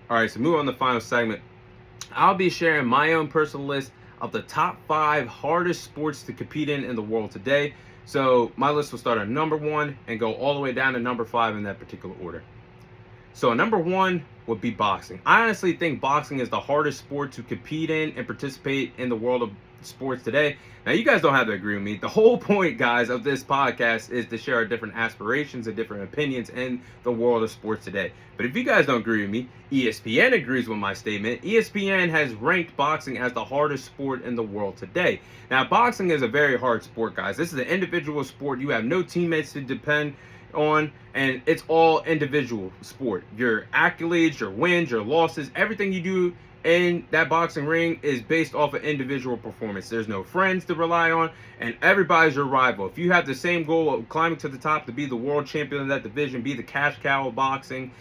All right, so move on to the final segment. I'll be sharing my own personal list of the top 5 hardest sports to compete in the world today. So my list will start at number 1 and go all the way down to number 5 in that particular order. So number 1 would be boxing. I honestly think boxing is the hardest sport to compete in and participate in the world of sports today. Now, you guys don't have to agree with me. The whole point, guys, of this podcast is to share our different aspirations and different opinions in the world of sports today. But if you guys don't agree with me, ESPN agrees with my statement. ESPN has ranked boxing as the hardest sport in the world today. Now, boxing is a very hard sport, guys. This is an individual sport. You have no teammates to depend on, and it's all individual sport. Your accolades, your wins, your losses, everything you do in that boxing ring is based off of individual performance. There's no friends to rely on, and everybody's your rival. If you have the same goal of climbing to the top to be the world champion of that division, be the cash cow of boxing,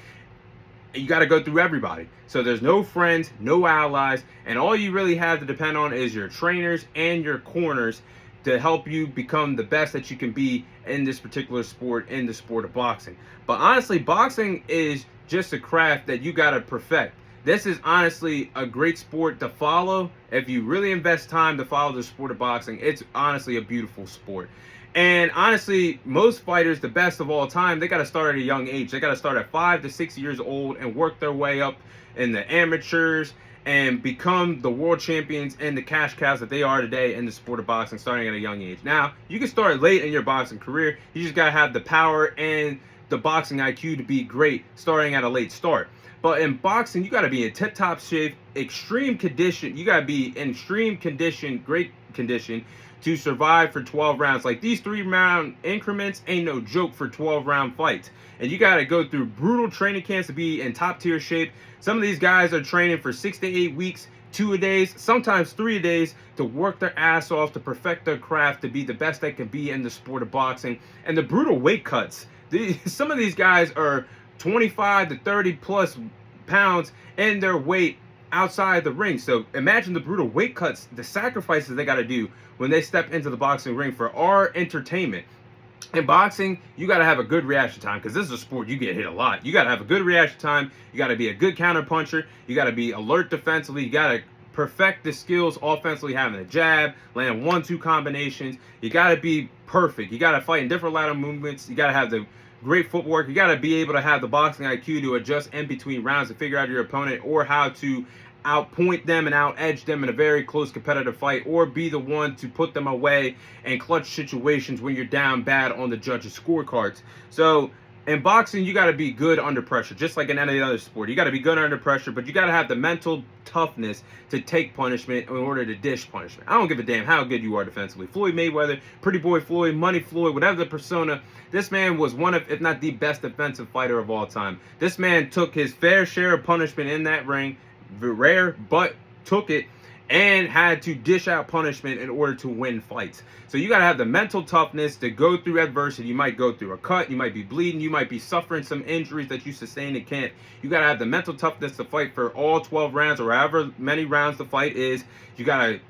you got to go through everybody. So there's no friends, no allies, and all you really have to depend on is your trainers and your corners to help you become the best that you can be in this particular sport, in the sport of boxing. But honestly, boxing is just a craft that you got to perfect. This is honestly a great sport to follow. If you really invest time to follow the sport of boxing, it's honestly a beautiful sport. And honestly, most fighters, the best of all time, they got to start at a young age. They got to start at 5 to 6 years old and work their way up in the amateurs and become the world champions and the cash cows that they are today in the sport of boxing, starting at a young age. Now, you can start late in your boxing career. You just got to have the power and the boxing IQ to be great starting at a late start. But in boxing, you got to be in tip-top shape, extreme condition. You got to be in extreme condition, great condition, to survive for 12 rounds. Like, these 3-round increments ain't no joke for 12-round fights. And you got to go through brutal training camps to be in top-tier shape. Some of these guys are training for 6 to 8 weeks, 2-a-days, sometimes 3-a-days, to work their ass off, to perfect their craft, to be the best they can be in the sport of boxing. And the brutal weight cuts. Some of these guys are 25 to 30 plus pounds in their weight outside the ring. So imagine the brutal weight cuts, the sacrifices they got to do when they step into the boxing ring for our entertainment. In boxing, you got to have a good reaction time, because this is a sport you get hit a lot. You got to have a good reaction time. You got to be a good counter puncher. You got to be alert defensively. You got to perfect the skills offensively, having a jab, landing 1-2 combinations. You got to be perfect. You got to fight in different lateral movements. You got to have the great footwork. You got to be able to have the boxing IQ to adjust in between rounds to figure out your opponent, or how to outpoint them and out-edge them in a very close competitive fight, or be the one to put them away in clutch situations when you're down bad on the judges' scorecards. So in boxing, you got to be good under pressure, just like in any other sport. You got to be good under pressure, but you got to have the mental toughness to take punishment in order to dish punishment. I don't give a damn how good you are defensively. Floyd Mayweather, Pretty Boy Floyd, Money Floyd, whatever the persona, this man was one of, if not the best defensive fighter of all time. This man took his fair share of punishment in that ring, rare, but took it, and had to dish out punishment in order to win fights. So you got to have the mental toughness to go through adversity. You might go through a cut, you might be bleeding, you might be suffering some injuries that you sustained in camp. You got to have the mental toughness to fight for all 12 rounds, or however many rounds the fight is. You got to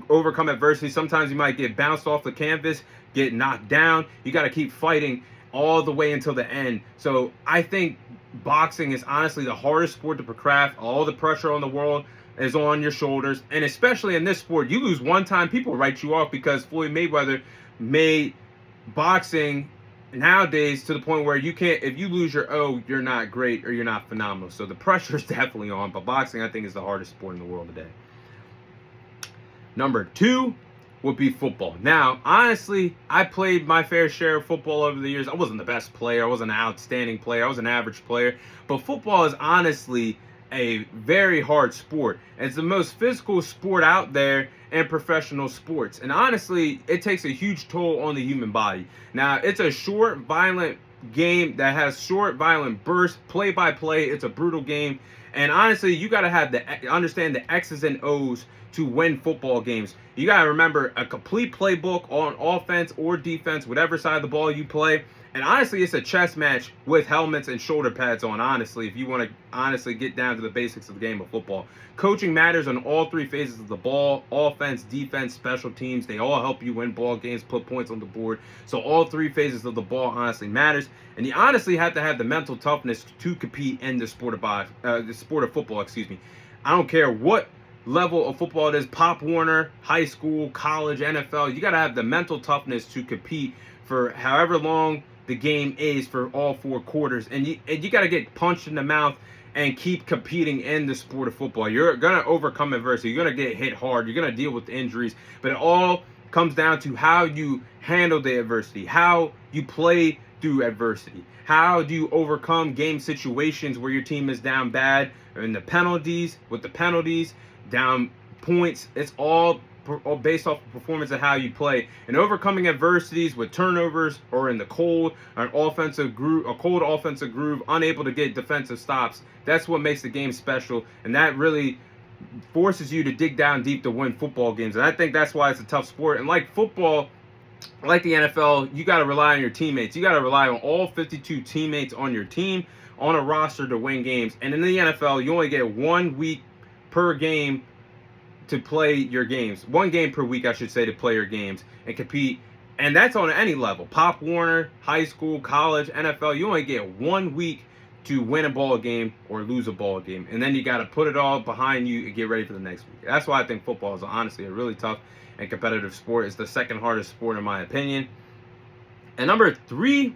overcome adversity. Sometimes you might get bounced off the canvas, get knocked down. You got to keep fighting all the way until the end. So I think boxing is honestly the hardest sport to craft. All the pressure on the world is on your shoulders, and especially in this sport, you lose one time, people write you off, because Floyd Mayweather made boxing nowadays to the point where you can't, if you lose your O, you're not great or you're not phenomenal. So the pressure is definitely on, but boxing, I think, is the hardest sport in the world today. Number 2 would be football. Now, honestly, I played my fair share of football over the years. I wasn't the best player. I wasn't an outstanding player. I was an average player. But football is honestly a very hard sport. It's the most physical sport out there in professional sports. And honestly, it takes a huge toll on the human body. Now, it's a short, violent game that has short, violent bursts, play by play. It's a brutal game. And honestly, you got to have understand the X's and O's to win football games. You got to remember a complete playbook on offense or defense, whatever side of the ball you play. And honestly, it's a chess match with helmets and shoulder pads on, honestly, if you want to honestly get down to the basics of the game of football. Coaching matters on all three phases of the ball: offense, defense, special teams. They all help you win ball games, put points on the board. So all three phases of the ball honestly matters. And you honestly have to have the mental toughness to compete in the sport of football, excuse me. I don't care what level of football it is: Pop Warner, high school, college, NFL. You got to have the mental toughness to compete for however long the game is, for all 4 quarters. And you got to get punched in the mouth and keep competing in the sport of football. You're going to overcome adversity. You're going to get hit hard. You're going to deal with injuries. But it all comes down to how you handle the adversity, how you play through adversity, how do you overcome game situations where your team is down bad, and with the penalties, down points. It's all based off of performance and how you play, and overcoming adversities with turnovers or in the cold, a cold offensive groove, unable to get defensive stops. That's what makes the game special, and that really forces you to dig down deep to win football games. And I think that's why it's a tough sport. And like football, like the NFL, you got to rely on your teammates. You got to rely on all 52 teammates on your team on a roster to win games. And in the NFL, you only get 1 week per game to play your games. 1 game per week, I should say, to play your games and compete. And that's on any level: Pop Warner, high school, college, NFL. You only get 1 week to win a ball game or lose a ball game. And then you got to put it all behind you and get ready for the next week. That's why I think football is honestly a really tough and competitive sport. It's the second hardest sport in my opinion. And number 3,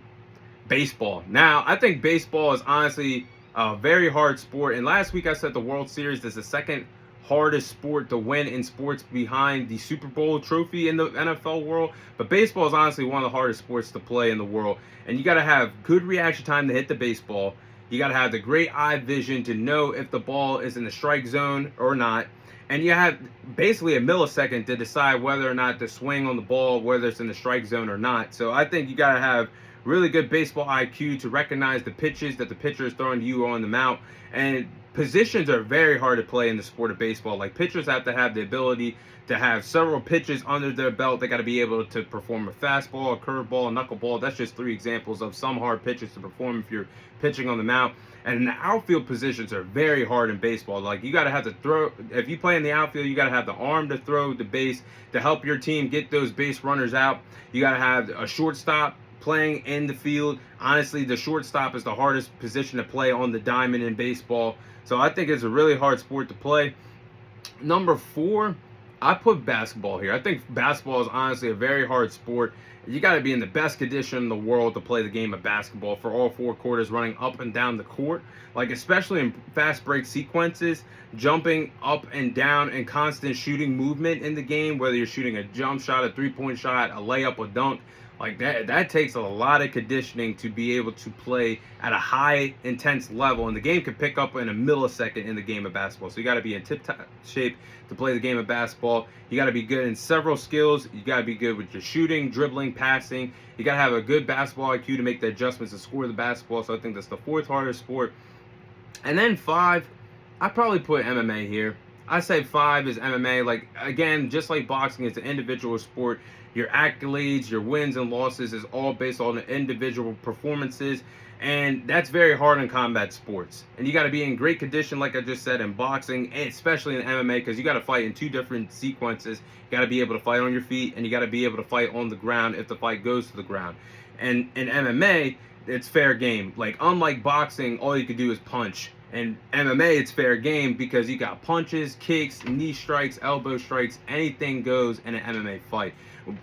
baseball. Now, I think baseball is honestly a very hard sport. And last week I said the World Series is the second hardest sport to win in sports behind the Super Bowl trophy in the NFL world. But baseball is honestly one of the hardest sports to play in the world. And you got to have good reaction time to hit the baseball. You got to have the great eye vision to know if the ball is in the strike zone or not. And you have basically a millisecond to decide whether or not to swing on the ball, whether it's in the strike zone or not. So I think you got to have really good baseball IQ to recognize the pitches that the pitcher is throwing to you on the mound. And positions are very hard to play in the sport of baseball. Like, pitchers have to have the ability to have several pitches under their belt. They got to be able to perform a fastball, a curveball, a knuckleball. That's just 3 examples of some hard pitches to perform if you're pitching on the mound. And the outfield positions are very hard in baseball. Like, you got to have to throw. If you play in the outfield, you got to have the arm to throw the base to help your team get those base runners out. You got to have a shortstop playing in the field. Honestly, the shortstop is the hardest position to play on the diamond in baseball. So I think it's a really hard sport to play. Number 4, I put basketball here. I think basketball is honestly a very hard sport. You got to be in the best condition in the world to play the game of basketball for all 4 quarters, running up and down the court. Like, especially in fast break sequences, jumping up and down, and constant shooting movement in the game, whether you're shooting a jump shot, a 3-point shot, a layup, a dunk. Like, that takes a lot of conditioning to be able to play at a high, intense level. And the game can pick up in a millisecond in the game of basketball. So you got to be in tip-top shape to play the game of basketball. You got to be good in several skills. You got to be good with your shooting, dribbling, passing. You got to have a good basketball IQ to make the adjustments to score the basketball. So I think that's the 4th hardest sport. And then 5, I probably put MMA here. I say 5 is MMA. Like, again, just like boxing, it's an individual sport. Your accolades, your wins and losses is all based on the individual performances. And that's very hard in combat sports. And you got to be in great condition, like I just said, in boxing, and especially in MMA, because you got to fight in 2 different sequences. You got to be able to fight on your feet, and you got to be able to fight on the ground if the fight goes to the ground. And in MMA, it's fair game. Like, unlike boxing, all you can do is punch. And MMA, it's fair game because you got punches, kicks, knee strikes, elbow strikes, anything goes in an MMA fight.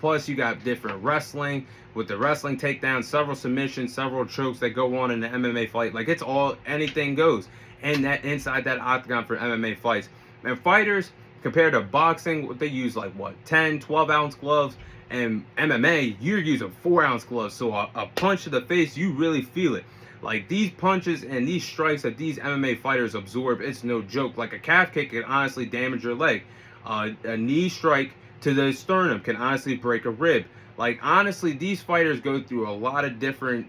Plus, you got different wrestling, with the wrestling takedowns, several submissions, several chokes that go on in the MMA fight. Like, it's all, anything goes. And that inside that octagon for MMA fights. And fighters, compared to boxing, they use like, 10, 12-ounce gloves. And MMA, you're using 4-ounce gloves. So a punch to the face, you really feel it. Like, these punches and these strikes that these MMA fighters absorb, it's no joke. Like, a calf kick can honestly damage your leg. A knee strike to the sternum can honestly break a rib. Like, honestly, these fighters go through a lot of different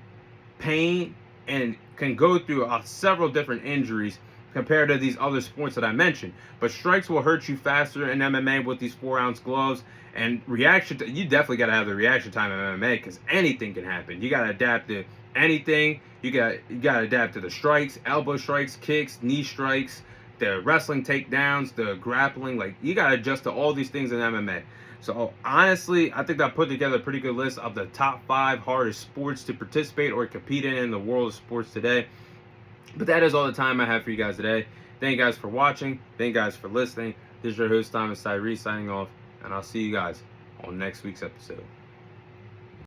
pain and can go through several different injuries compared to these other sports that I mentioned. But strikes will hurt you faster in MMA with these 4-ounce gloves. And you definitely got to have the reaction time in MMA because anything can happen. You got to adapt to anything. You got to adapt to the strikes, elbow strikes, kicks, knee strikes, the wrestling takedowns, the grappling. Like, you got to adjust to all these things in MMA. So honestly, I think I put together a pretty good list of the top 5 hardest sports to participate or compete in the world of sports today. But that is all the time I have for you guys today. Thank you guys for watching. Thank you guys for listening. This is your host, Thomas Tyree, signing off, and I'll see you guys on next week's episode.